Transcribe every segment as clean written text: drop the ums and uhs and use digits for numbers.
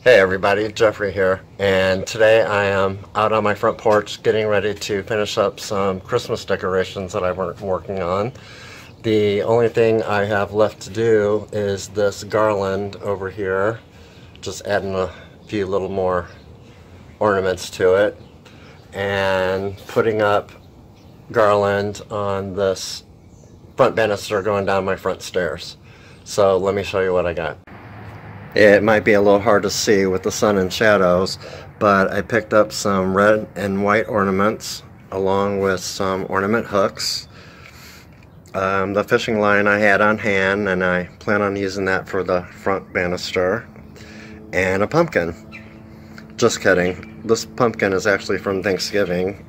Hey everybody, Jeffrey here, and today I am out on my front porch getting ready to finish up some Christmas decorations that I've been working on. The only thing I have left to do is this garland over here, just adding a few little more ornaments to it, and putting up garland on this front banister going down my front stairs. So let me show you what I got. It might be a little hard to see with the sun and shadows, but I picked up some red and white ornaments along with some ornament hooks. The fishing line I had on hand, and I plan on using that for the front banister, and a pumpkin. Just kidding. This pumpkin is actually from Thanksgiving,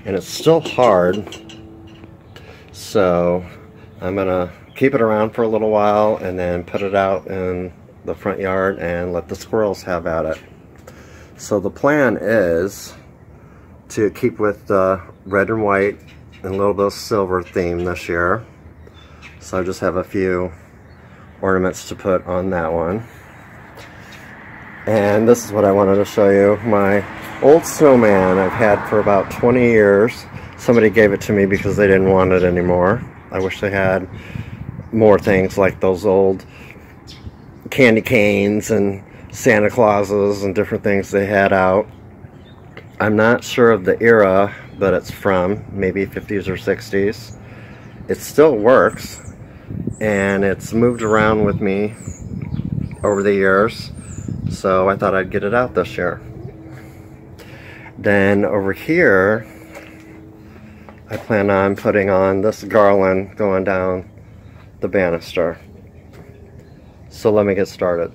and it's still hard, so I'm gonna keep it around for a little while and then put it out in the front yard and let the squirrels have at it. So the plan is to keep with the red and white and a little bit of silver theme this year. So I just have a few ornaments to put on that one. And this is what I wanted to show you. My old snowman I've had for about 20 years. Somebody gave it to me because they didn't want it anymore. I wish they had more things like those old candy canes and Santa Clauses and different things they had out. I'm not sure of the era, but it's from maybe 50s or 60s. It still works, and it's moved around with me over the years, so I thought I'd get it out this year. Then over here I plan on putting on this garland going down the banister. So let me get started.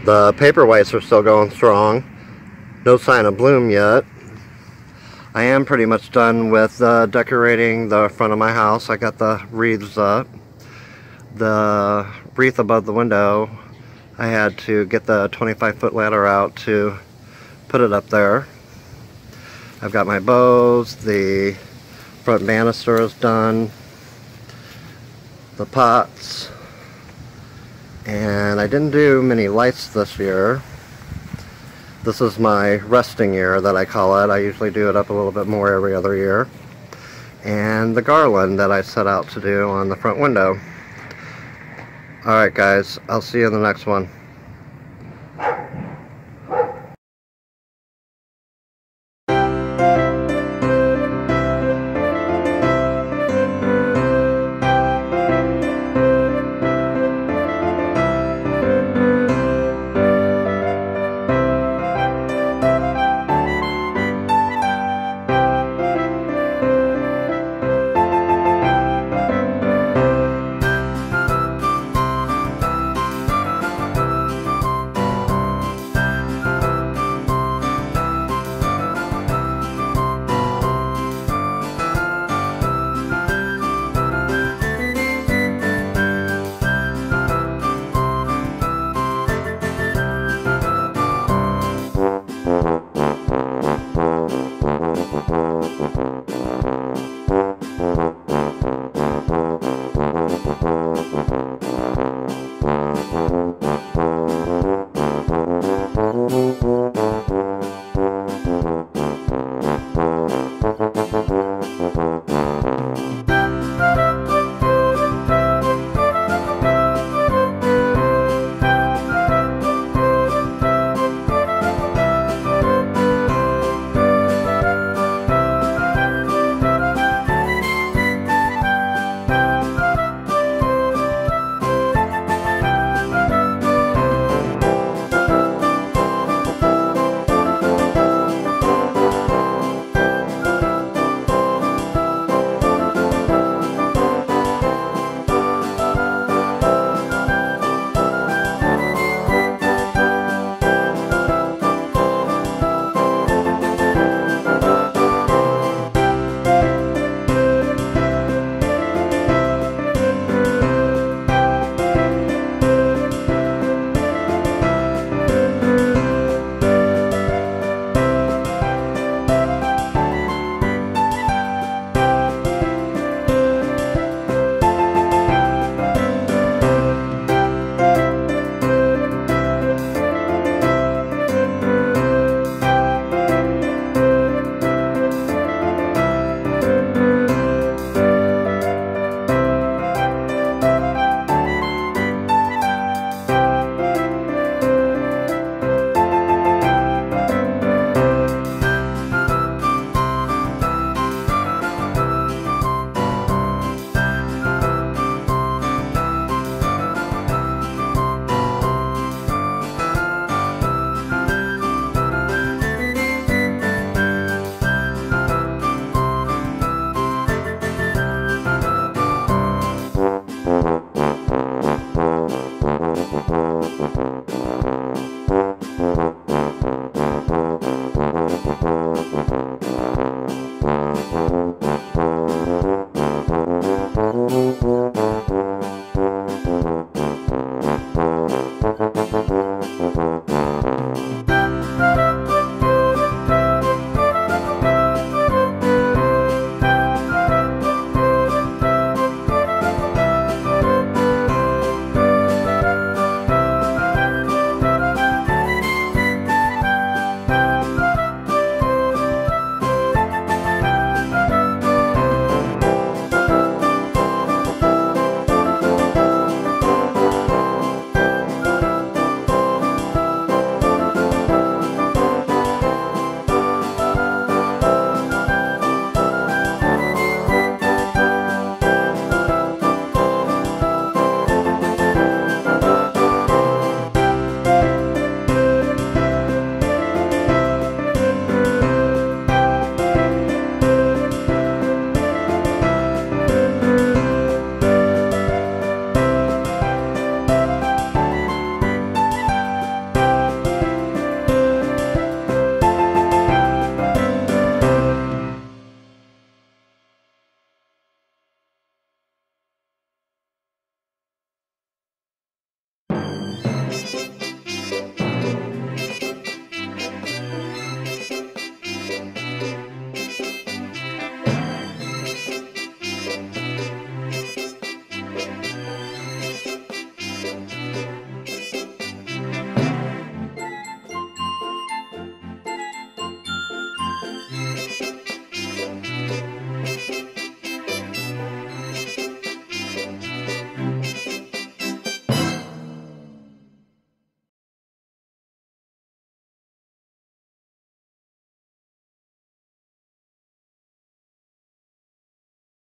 The paperweights are still going strong. No sign of bloom yet. I am pretty much done with decorating the front of my house. I got the wreaths up. The wreath above the window, I had to get the 25-foot ladder out to put it up there. I've got my bows, the front banister is done, the pots, and I didn't do many lights this year. This is my resting year that I call it. I usually do it up a little bit more every other year. and the garland that I set out to do on the front window. Alright guys, I'll see you in the next one.